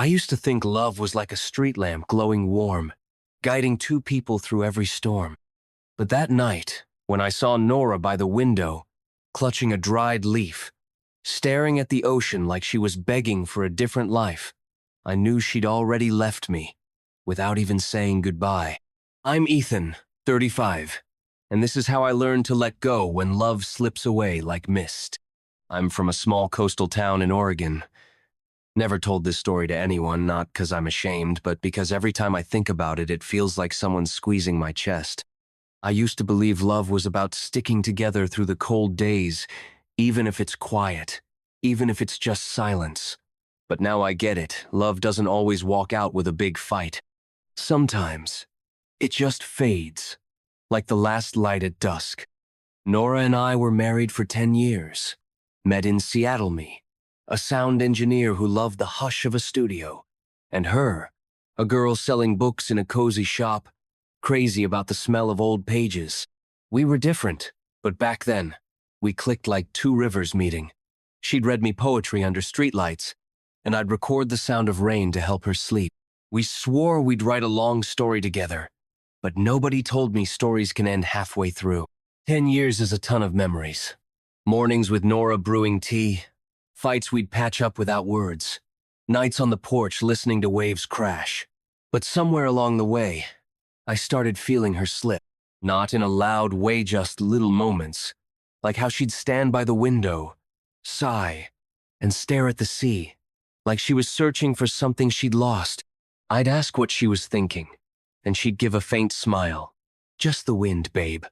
I used to think love was like a street lamp glowing warm, guiding two people through every storm. But that night, when I saw Nora by the window, clutching a dried leaf, staring at the ocean like she was begging for a different life, I knew she'd already left me, without even saying goodbye. I'm Ethan, 35, and this is how I learned to let go when love slips away like mist. I'm from a small coastal town in Oregon. Never told this story to anyone, not because I'm ashamed, but because every time I think about it, it feels like someone's squeezing my chest. I used to believe love was about sticking together through the cold days, even if it's quiet, even if it's just silence. But now I get it. Love doesn't always walk out with a big fight. Sometimes it just fades, like the last light at dusk. Nora and I were married for 10 years, met in Seattle, a sound engineer who loved the hush of a studio, and her, a girl selling books in a cozy shop, crazy about the smell of old pages. We were different, but back then, we clicked like two rivers meeting. She'd read me poetry under streetlights, and I'd record the sound of rain to help her sleep. We swore we'd write a long story together, but nobody told me stories can end halfway through. 10 years is a ton of memories. Mornings with Nora brewing tea, fights we'd patch up without words, nights on the porch listening to waves crash. But somewhere along the way, I started feeling her slip. Not in a loud way, just little moments, like how she'd stand by the window, sigh, and stare at the sea, like she was searching for something she'd lost. I'd ask what she was thinking, and she'd give a faint smile. Just the wind, babe.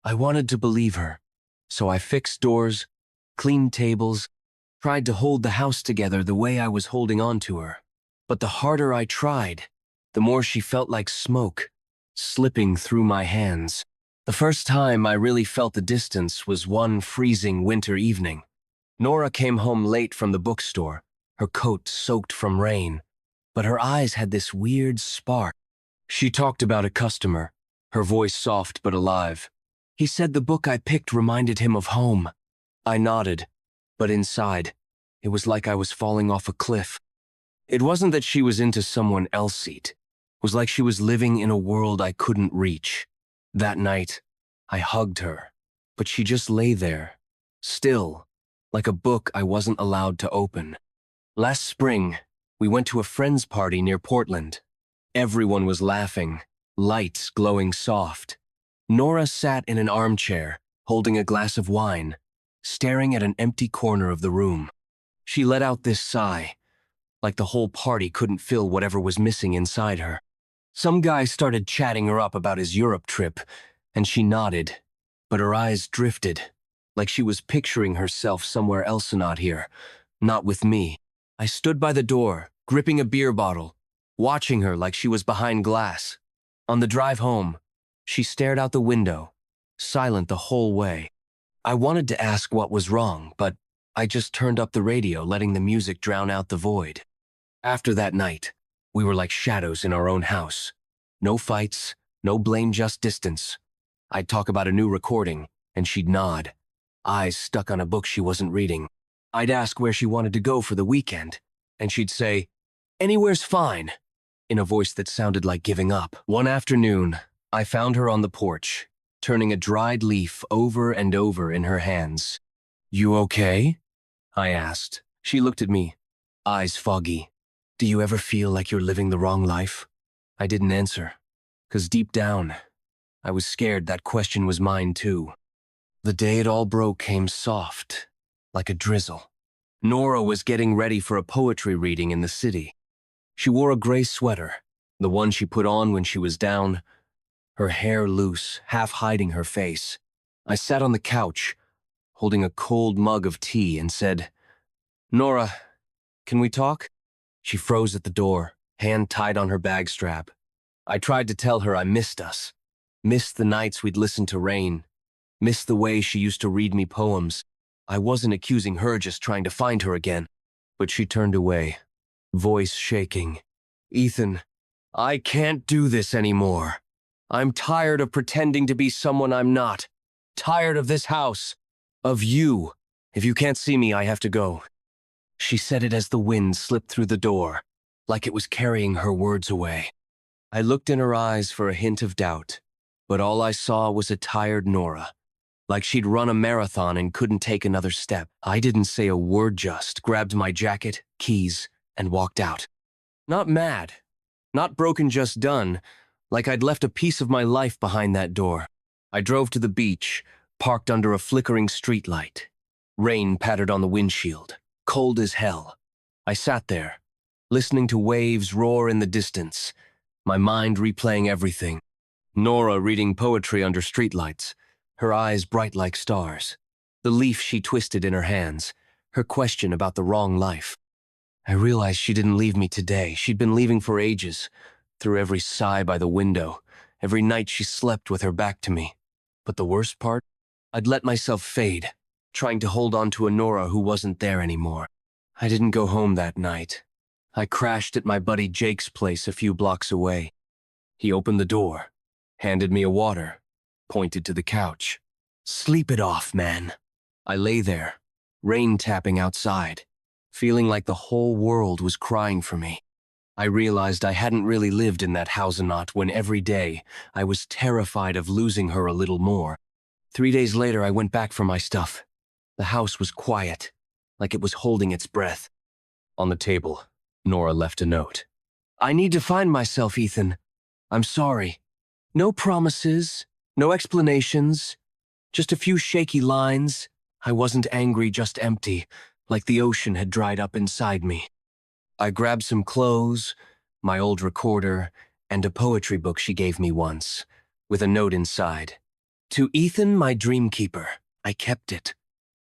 I wanted to believe her, so I fixed doors, cleaned tables, tried to hold the house together the way I was holding on to her. But the harder I tried, the more she felt like smoke, slipping through my hands. The first time I really felt the distance was one freezing winter evening. Nora came home late from the bookstore, her coat soaked from rain, but her eyes had this weird spark. She talked about a customer, her voice soft but alive. He said the book I picked reminded him of home. I nodded, but inside, it was like I was falling off a cliff. It wasn't that she was into someone else. It was like she was living in a world I couldn't reach. That night, I hugged her, but she just lay there, still, like a book I wasn't allowed to open. Last spring, we went to a friend's party near Portland. Everyone was laughing, lights glowing soft. Nora sat in an armchair, holding a glass of wine, staring at an empty corner of the room. She let out this sigh, like the whole party couldn't fill whatever was missing inside her. Some guy started chatting her up about his Europe trip, and she nodded, but her eyes drifted, like she was picturing herself somewhere else, not here, not with me. I stood by the door, gripping a beer bottle, watching her like she was behind glass. On the drive home, she stared out the window, silent the whole way. I wanted to ask what was wrong, but I just turned up the radio, letting the music drown out the void. After that night, we were like shadows in our own house. No fights, no blame, just distance. I'd talk about a new recording, and she'd nod, eyes stuck on a book she wasn't reading. I'd ask where she wanted to go for the weekend, and she'd say, "Anywhere's fine," in a voice that sounded like giving up. One afternoon, I found her on the porch, turning a dried leaf over and over in her hands. "You okay?" I asked. She looked at me, eyes foggy. "Do you ever feel like you're living the wrong life?" I didn't answer, because deep down, I was scared that question was mine too. The day it all broke came soft, like a drizzle. Nora was getting ready for a poetry reading in the city. She wore a gray sweater, the one she put on when she was down, her hair loose, half hiding her face. I sat on the couch, holding a cold mug of tea, and said, "Nora, can we talk?" She froze at the door, hand tied on her bag strap. I tried to tell her I missed us, missed the nights we'd listen to rain, missed the way she used to read me poems. I wasn't accusing her, just trying to find her again. But she turned away, voice shaking. "Ethan, I can't do this anymore. I'm tired of pretending to be someone I'm not. Tired of this house. Of you. If you can't see me, I have to go." She said it as the wind slipped through the door, like it was carrying her words away. I looked in her eyes for a hint of doubt, but all I saw was a tired Nora, like she'd run a marathon and couldn't take another step. I didn't say a word, just grabbed my jacket, keys, and walked out. Not mad, not broken, just done, like I'd left a piece of my life behind that door. I drove to the beach, parked under a flickering streetlight. Rain pattered on the windshield, cold as hell. I sat there, listening to waves roar in the distance, my mind replaying everything. Nora reading poetry under streetlights, her eyes bright like stars. The leaf she twisted in her hands, her question about the wrong life. I realized she didn't leave me today. She'd been leaving for ages, through every sigh by the window, every night she slept with her back to me. But the worst part? I'd let myself fade, trying to hold on to a Nora who wasn't there anymore. I didn't go home that night. I crashed at my buddy Jake's place a few blocks away. He opened the door, handed me a water, pointed to the couch. "Sleep it off, man." I lay there, rain tapping outside, feeling like the whole world was crying for me. I realized I hadn't really lived in that Hausenot when every day I was terrified of losing her a little more. 3 days later, I went back for my stuff. The house was quiet, like it was holding its breath. On the table, Nora left a note. "I need to find myself, Ethan. I'm sorry. No promises, no explanations, just a few shaky lines. I wasn't angry, just empty, like the ocean had dried up inside me." I grabbed some clothes, my old recorder, and a poetry book she gave me once, with a note inside. "To Ethan, my dream keeper." I kept it,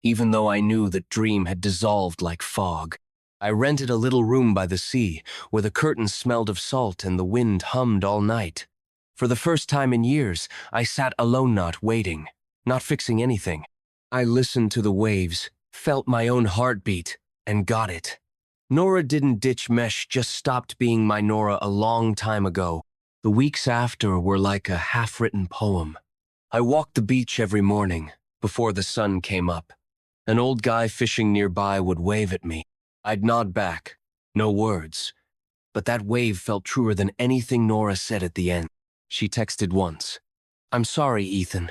even though I knew that dream had dissolved like fog. I rented a little room by the sea, where the curtains smelled of salt and the wind hummed all night. For the first time in years, I sat alone, not waiting, not fixing anything. I listened to the waves, felt my own heartbeat, and got it. Nora didn't ditch mesh, just stopped being my Nora a long time ago. The weeks after were like a half-written poem. I walked the beach every morning, before the sun came up. An old guy fishing nearby would wave at me. I'd nod back, no words. But that wave felt truer than anything Nora said at the end. She texted once, "I'm sorry, Ethan.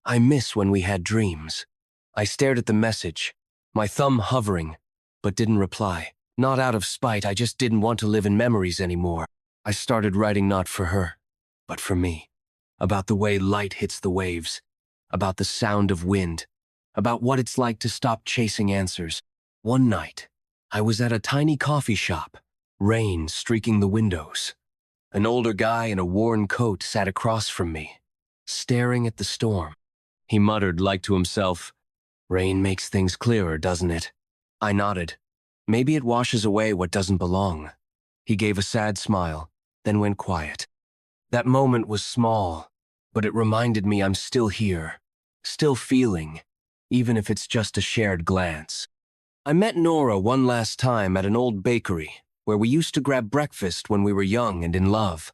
I miss when we had dreams." I stared at the message, my thumb hovering, but didn't reply. Not out of spite, I just didn't want to live in memories anymore. I started writing not for her, but for me. About the way light hits the waves, about the sound of wind, about what it's like to stop chasing answers. One night, I was at a tiny coffee shop, rain streaking the windows. An older guy in a worn coat sat across from me, staring at the storm. He muttered, like to himself, "Rain makes things clearer, doesn't it?" I nodded. "Maybe it washes away what doesn't belong." He gave a sad smile, then went quiet. That moment was small, but it reminded me I'm still here, still feeling, even if it's just a shared glance. I met Nora one last time at an old bakery where we used to grab breakfast when we were young and in love.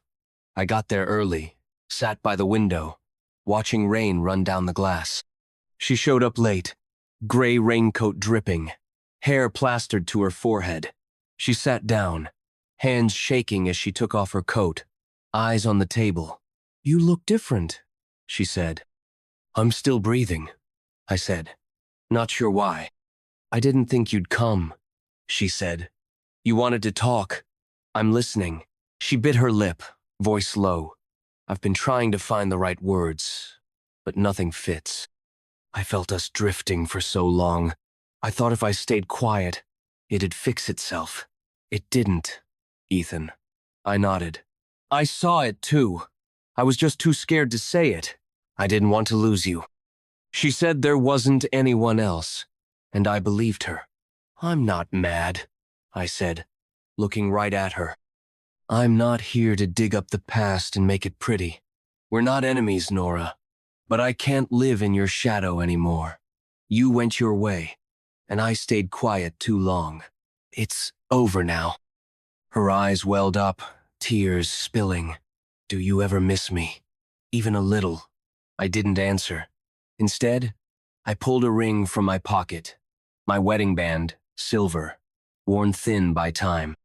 I got there early, sat by the window, watching rain run down the glass. She showed up late, gray raincoat dripping, hair plastered to her forehead. She sat down, hands shaking as she took off her coat, eyes on the table. "You look different," she said. "I'm still breathing," I said, not sure why. "I didn't think you'd come," she said. "You wanted to talk. I'm listening." She bit her lip, voice low. "I've been trying to find the right words, but nothing fits. I felt us drifting for so long. I thought if I stayed quiet, it'd fix itself. It didn't, Ethan." I nodded. "I saw it too. I was just too scared to say it. I didn't want to lose you." She said there wasn't anyone else, and I believed her. "I'm not mad," I said, looking right at her. "I'm not here to dig up the past and make it pretty. We're not enemies, Nora, but I can't live in your shadow anymore. You went your way, and I stayed quiet too long. It's over now." Her eyes welled up, tears spilling. "Do you ever miss me? Even a little?" I didn't answer. Instead, I pulled a ring from my pocket, my wedding band, silver, worn thin by time.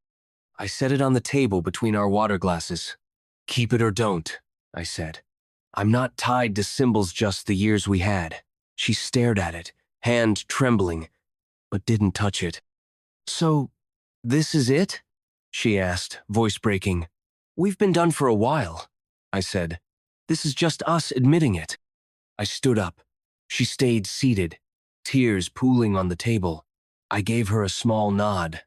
I set it on the table between our water glasses. Keep it or don't, I said. I'm not tied to symbols, just the years we had. She stared at it, hand trembling, but didn't touch it. So, this is it? She asked, voice breaking. We've been done for a while, I said. This is just us admitting it. I stood up. She stayed seated, tears pooling on the table. I gave her a small nod,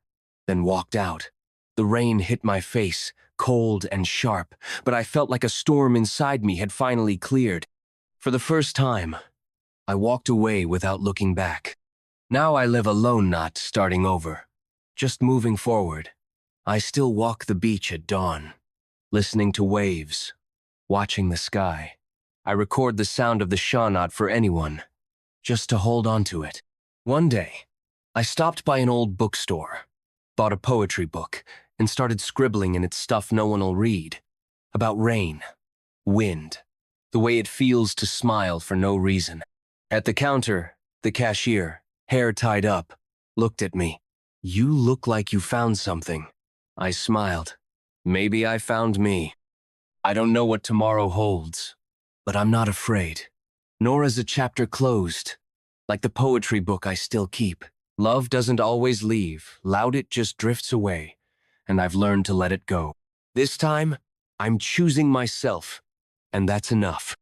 then walked out. The rain hit my face, cold and sharp, but I felt like a storm inside me had finally cleared. For the first time, I walked away without looking back. Now I live alone, not starting over, just moving forward. I still walk the beach at dawn, listening to waves, watching the sky. I record the sound of the Shaw, not for anyone, just to hold on to it. One day, I stopped by an old bookstore, bought a poetry book, and started scribbling in its stuff no one will read. About rain, wind, the way it feels to smile for no reason. At the counter, the cashier, hair tied up, looked at me. You look like you found something. I smiled. Maybe I found me. I don't know what tomorrow holds, but I'm not afraid. Nor is a chapter closed. Like the poetry book I still keep. Love doesn't always leave, loud it just drifts away, and I've learned to let it go. This time, I'm choosing myself, and that's enough.